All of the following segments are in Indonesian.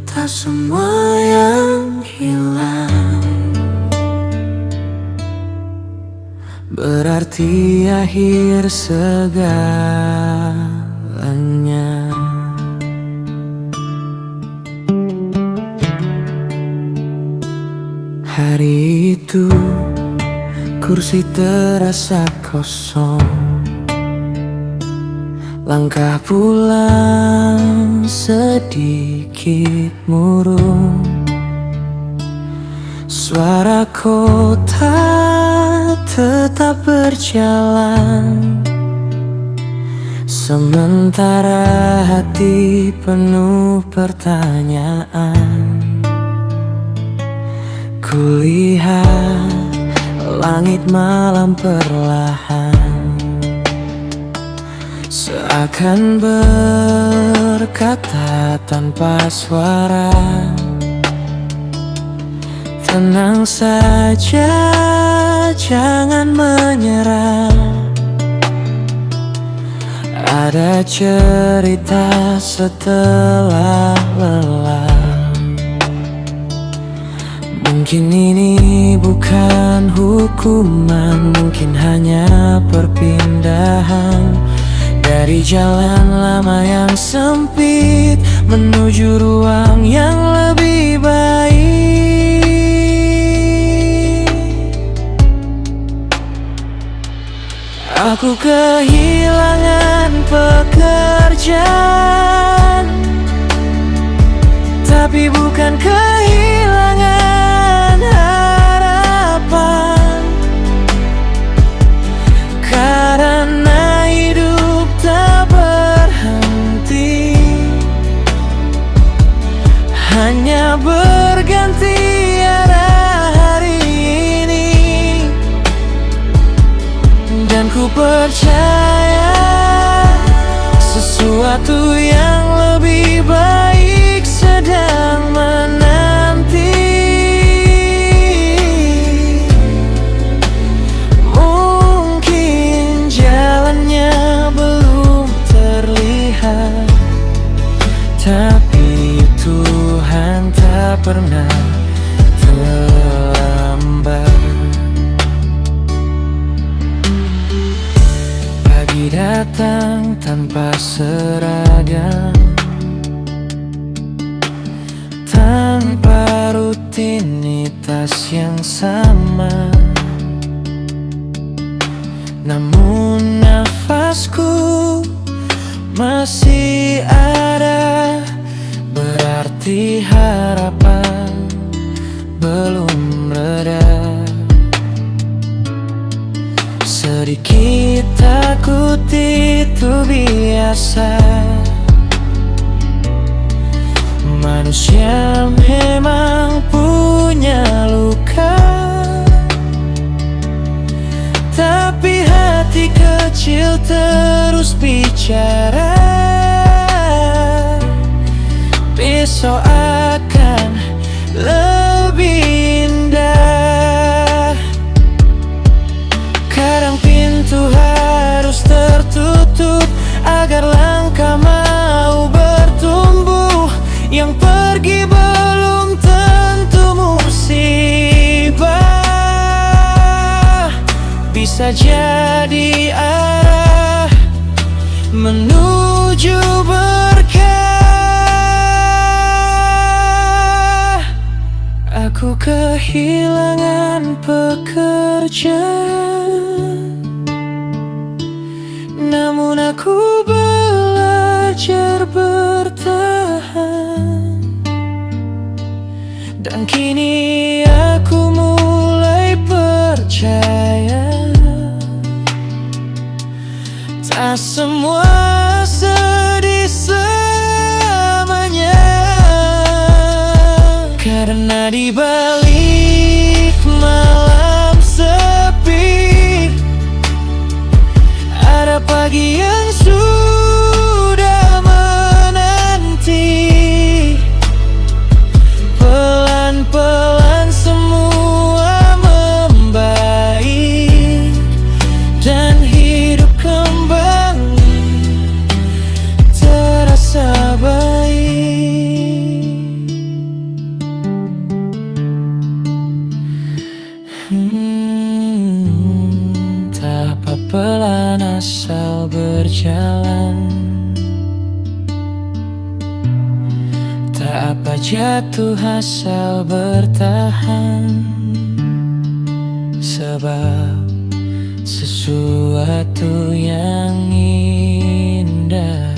Tak semua yang hilang berarti akhir segalanya. Hari itu kursi terasa kosong, langkah pulang sedikit murung. Suara kota tetap berjalan, sementara hati penuh pertanyaan. Kulihat langit malam perlahan, seakan berkata tanpa suara, tenang saja, jangan menyerah. Ada cerita setelah lelah. Mungkin ini bukan hukuman, mungkin hanya perpindahan dari jalan lama yang sempit menuju ruang yang lebih baik. Aku kehilangan pekerjaan, tapi bukan kehilangan harapan, karena hidup tak berhenti, hanya berganti arah hari ini. Dan ku percaya sesuatu yang lebih baik sedang menanti. Mungkin jalannya belum terlihat, tapi Tuhan tak pernah terlambat. Pagi datang tanpa seragam, tanpa rutinitas yang sama, namun nafasku masih ada, berarti harapan belum reda. Sedikit takut itu biasa, manusia memang punya luka, tapi hati kecil terus bicara. Besok akan lebih indah. Kadang pintu harus tertutup agar langkah mau bertumbuh. Yang pergi belum tentu musibah, bisa jadi arah menuju berkah. Aku kehilangan pekerjaan, namun aku belajar bertahan. Dan kini aku mulai percaya, tak semua sedih selamanya, karena di balik malam sepi ada pagi yang sudah menanti. Pelan-pelan semua membaik dan hidup kembali terasa jalan. Tak apa jatuh asal bertahan, sebab sesuatu yang indah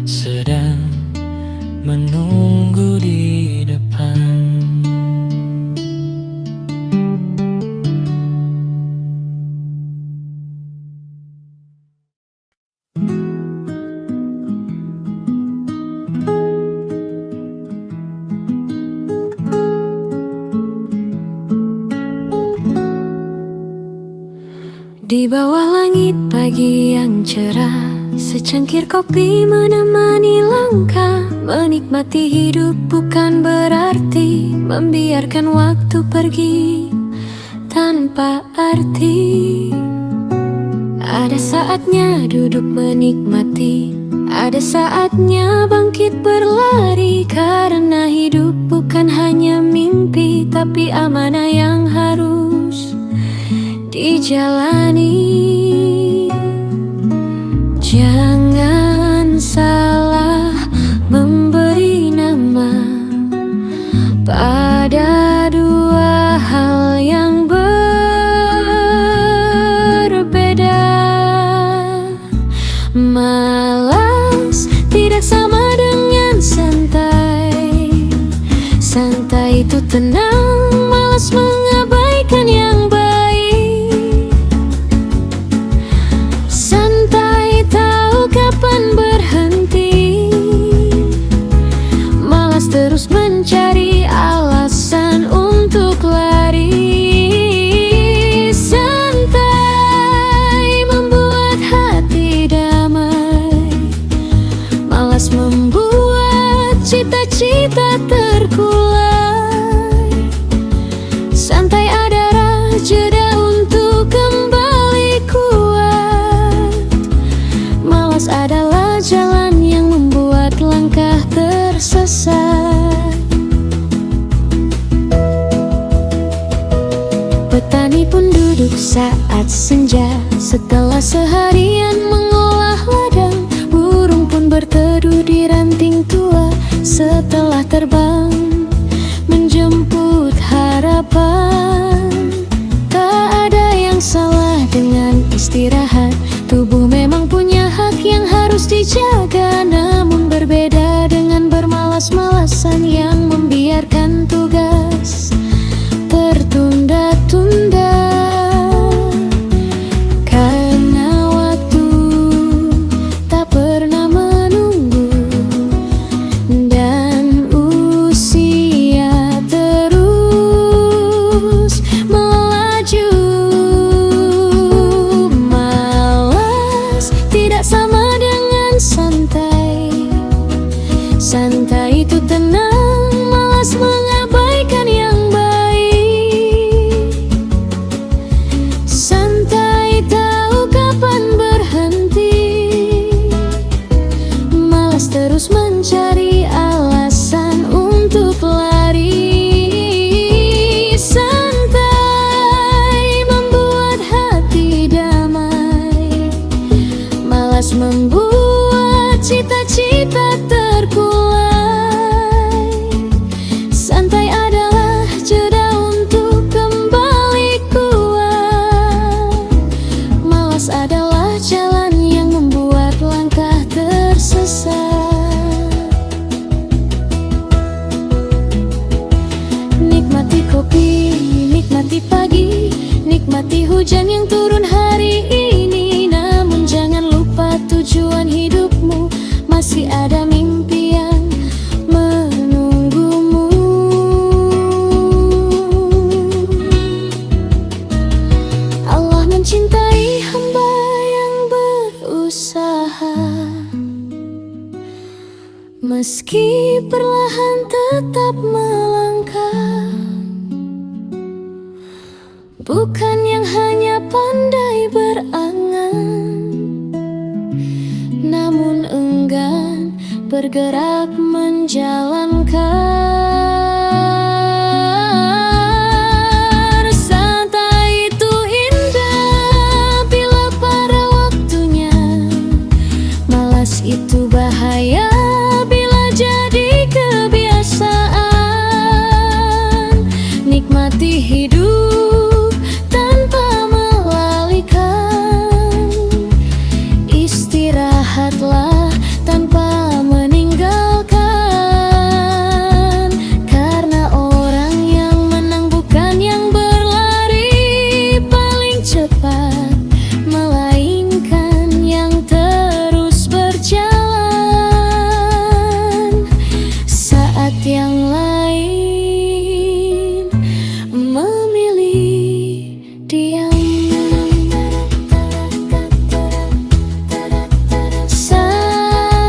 sedang menunggu di depan. Di bawah langit pagi yang cerah, secangkir kopi menemani langkah. Menikmati hidup bukan berarti membiarkan waktu pergi tanpa arti. Ada saatnya duduk menikmati, ada saatnya bangkit berlari. Karena hidup bukan hanya mimpi, tapi amanah yang harus dijalani. Jangan salah memberi nama pada dua hal yang berbeda. Malas tidak sama dengan santai. Santai itu tenang, malas mengabaikan yang baik. Santai tahu kapan berhenti, malas terus mencari alasan untuk lari. Santai membuat hati damai, malas membuat cita-cita terkulai. Santai adalah jeda untuk kembali kuat. Malas adalah jalan yang membuat langkah tersesat. Petani pun duduk saat senja, setelah seharian mengolah ladang. Burung pun berteduh di ranting tua, setelah terbang menjemput harapan. Tak ada yang salah dengan istirahat, tubuh memang punya hak yang harus dijaga. Namun berbeda dengan bermalas-malasan yang membiarkan tugas tertunda-tunda. Karena waktu tak pernah menunggu, dan usia terus melaju. Malas tidak sama dengan santai. Santai itu tenang, malas mengabaikan yang baik. Santai tahu kapan berhenti, malas terus mencari alasan untuk lari. Santai membuat hati damai, malas membuat cita-cita terkulai. Santai adalah jeda untuk kembali kuat. Malas adalah jalan yang membuat langkah tersesat. Nikmati kopi, nikmati pagi, nikmati hujan yang turun hari ini. Namun jangan lupa tujuan hidupmu, masih ada mimpi yang menunggumu. Allah mencintai hamba yang berusaha, meski perlahan tetap melangkah. Bukan yang hanya pandai berangan, namun enggan bergerak menjalankan. Santai itu indah bila pada waktunya, Stres itu bahaya bila jadi kebiasaan. Nikmati hidup tanpa melalikan. Istirahatlah tanpa meninggalkan. Karena orang yang menang bukan yang berlari paling cepat, melainkan yang terus berjalan saat yang lain memilih diam. Santai,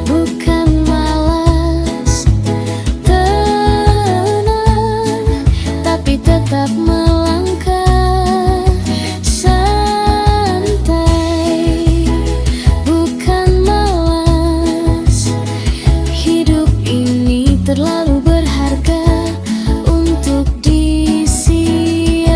bukan malas. Tenang, tapi tetap melangkah. Santai, bukan malas. Hidup ini terlalu berharga untuk disia-siakan.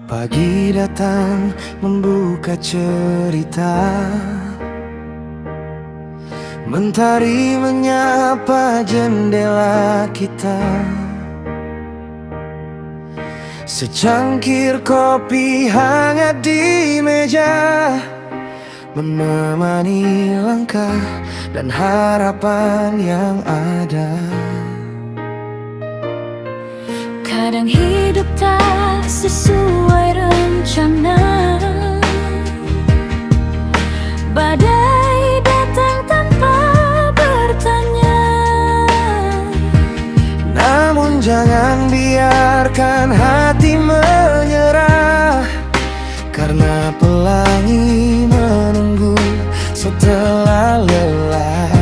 Pagi datang membuka cerita, mentari menyapa jendela kita. Secangkir kopi hangat di meja, menemani langkah dan harapan yang ada. Kadang hidup tak sesuai rencana. Badai datang tanpa bertanya. Namun jangan biarkan hati menyerah, karena pelangi menunggu setelah lelah.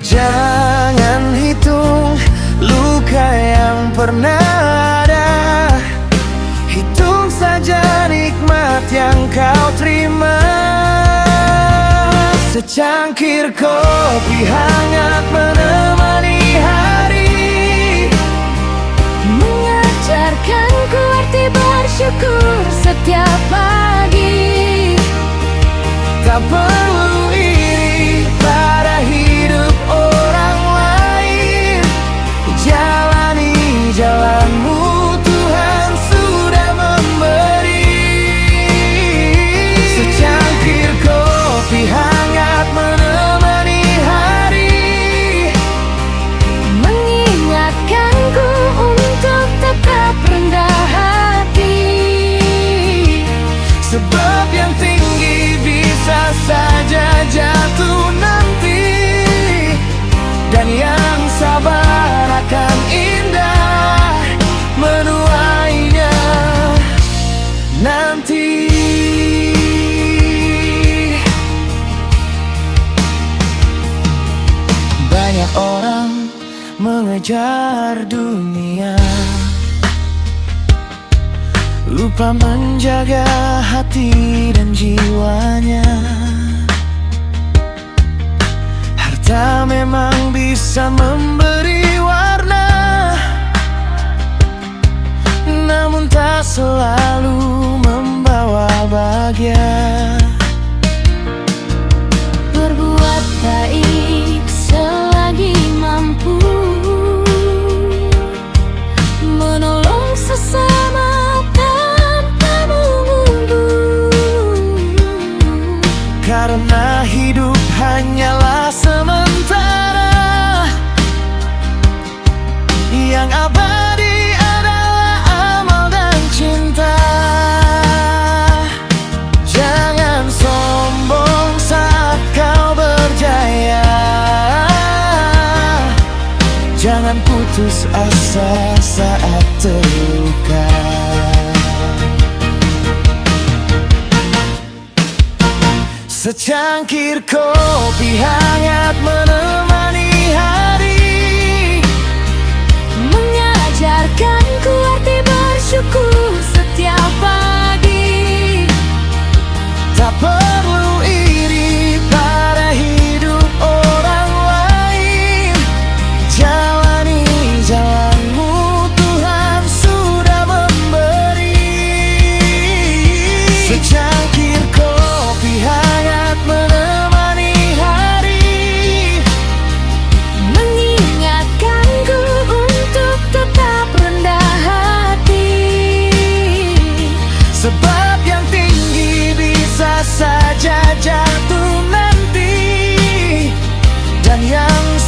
Jangan hitung luka yang pernah ada, hitung saja nikmat yang kau terima. Secangkir kopi hangat menemani hari, mengajarkanku arti bersyukur setiap pagi. tak perlu iri pada hidup orang lain. Jalani jalanmu, Tuhan sudah memberi. Secangkir kopi hangat menemani hari, Mengingatkanku untuk tetap rendah hati. sebab yang tinggi bisa saja jatuh nanti, dan yang sabar akan indah menuainya nanti. Banyak orang mengejar dunia, lupa menjaga hati dan jiwanya. Harta memang bisa memberi warna, namun tak selalu membawa bahagia. Berbuat baik selagi mampu, menolong sesama tanpa menunggu. Karena hidup hanyalah sementara, yang abadi adalah amal dan cinta. Jangan sombong saat kau berjaya, jangan putus asa saat terluka. Secangkir kopi hangat menemani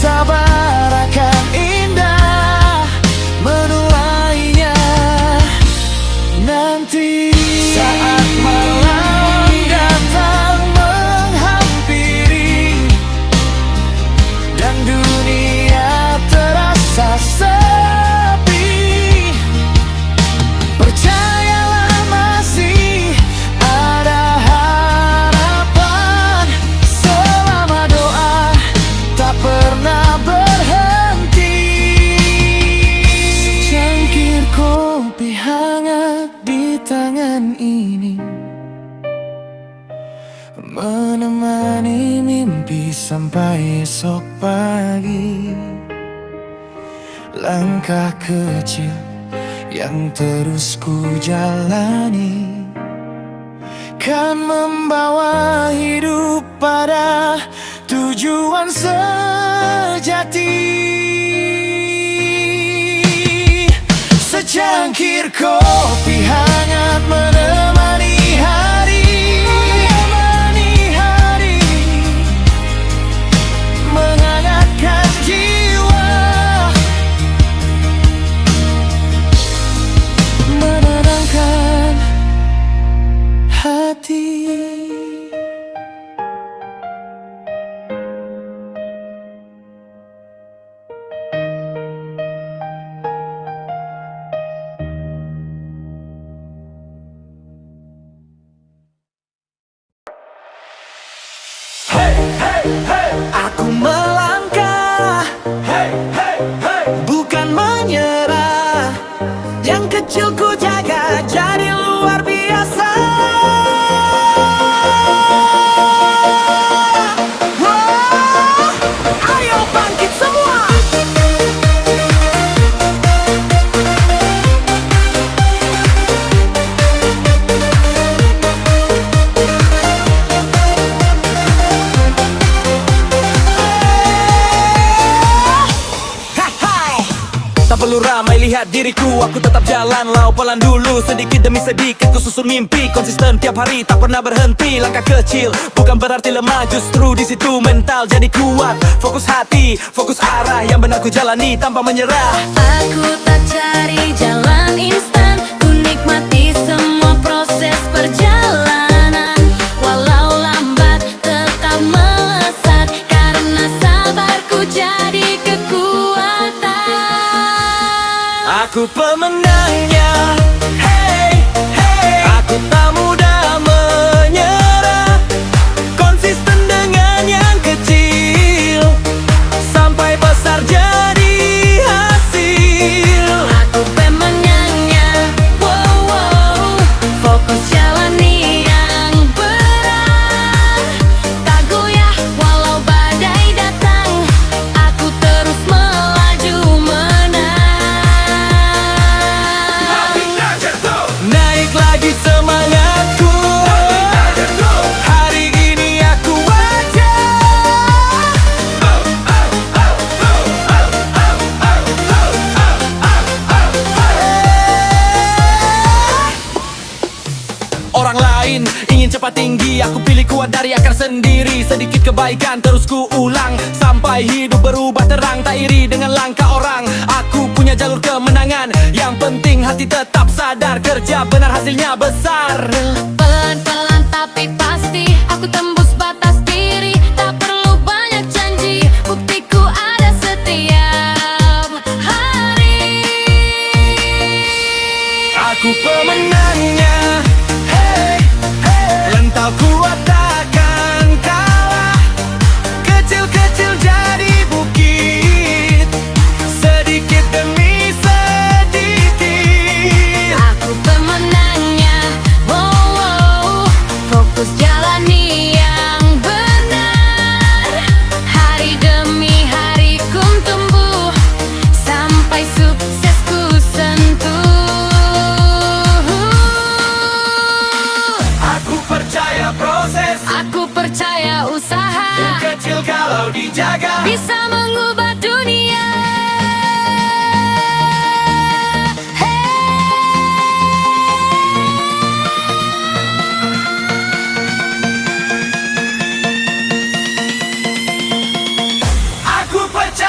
sabar akan indah menulainya nanti. Saat malam datang menghampiri dan dunia terasa sepi, percayalah masih ada harapan selama doa tak pernah berhenti. Secangkir kopi hangat di tangan ini menemani mimpi sampai esok pagi. Langkah kecil yang terus ku jalani kan membawa hidup pada tujuan sejati. Secangkir kopi hangat menemani hari, menghangatkan jiwa, menenangkan hati. Aku melangkah, bukan menyerah. Yang kecil ku jaga jadi luar biasa. Wah, ayo bangkit semua. Tak perlu ramai lihat diriku, aku tetap jalan lau pelan dulu. Sedikit demi sedikit ku susun mimpi, konsisten tiap hari tak pernah berhenti. Langkah kecil bukan berarti lemah, justru di situ mental jadi kuat. Fokus hati, fokus arah yang benar ku jalani tanpa menyerah. Aku tak cari jalan instan, ku nikmati semua proses perjalanan. Walau lambat tetap melesat, karena sabarku jadi kekuatan. Aku pemenangnya, hey, hey. Aku tak mudah menyerah, konsisten dengan yang kecil sampai besar jadi hasil. Aku pemenangnya, wow, wow. Fokus jalani yang berat, tak goyah walau badai datang. Aku terus melaju menang. Naik lagi semangatku, hari ini aku aja. Orang lain ingin cepat tinggi, aku pilih kuat dari akar sendiri. Sedikit kebaikan terus ku ulang sampai hidup berubah terang. Tak iri dengan langkah orang, aku punya jalur kemenangan. Yang penting hati tetap sadar, kerja benar hasilnya besar. Pelan-pelan tapi pasti, aku tembus batas diri. Tak perlu banyak janji, buktiku ada setiap hari. Aku pemenangnya, hey, hey. Lental kuat takkan kalah, kecil-kecil jadi bukit, sedikit demi sedikit. Aku pemenangnya, wow, wow. Fokus jalani yang benar, hari demi hari ku tumbuh sampai suksesku sentuh. Aku percaya proses, Aku percaya usaha kecil kalau dijaga bisa mengubah dunia. Aku percaya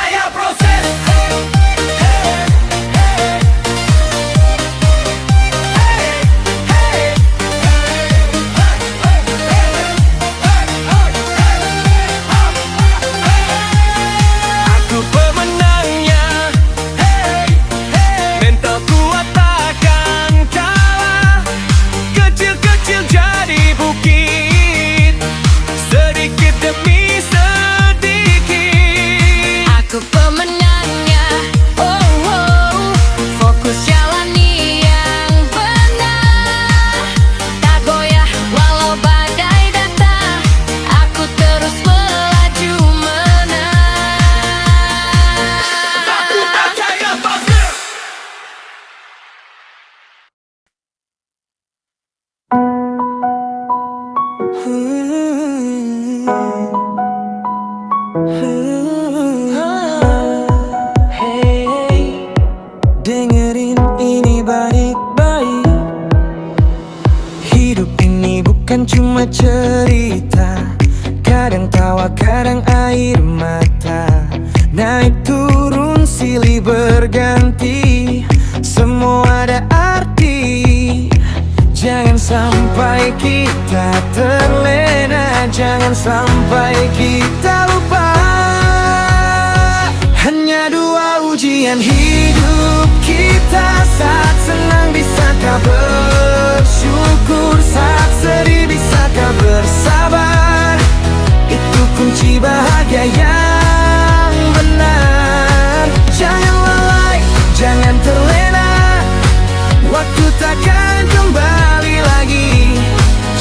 bukan cuma cerita, kadang tawa, kadang air mata, naik turun silih berganti, semua ada arti. Jangan sampai kita terlena, jangan sampai kita lupa. Hanya dua ujian hidup kita, saat senang bisakah bersyukur, saat sedih bisakah bersabar. Itu kunci bahagia yang benar. Jangan lalai, jangan terlena, waktu takkan kembali lagi.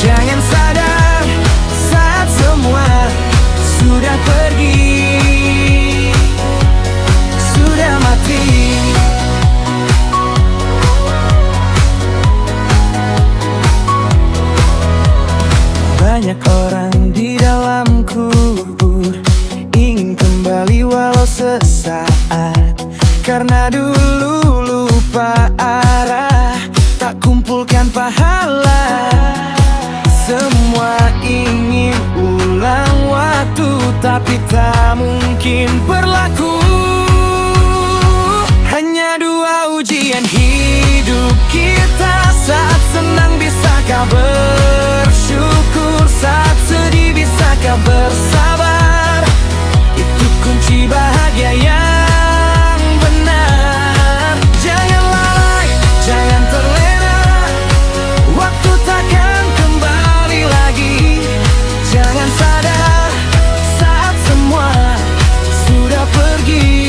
Jangan sadar saat semua sudah pergi, sudah mati. Banyak orang di dalam kubur ingin kembali walau sesaat, karena dulu lupa arah, tak kumpulkan pahala. Semua ingin ulang waktu, tapi tak mungkin berlaku. Hanya dua ujian hidup kita, saat senang bisakah bersyukur, saat sedih bisakah bersabar. Itu kunci bahagia yang benar. Jangan lalai, jangan terlena, waktu takkan kembali lagi. Jangan sadar saat semua sudah pergi.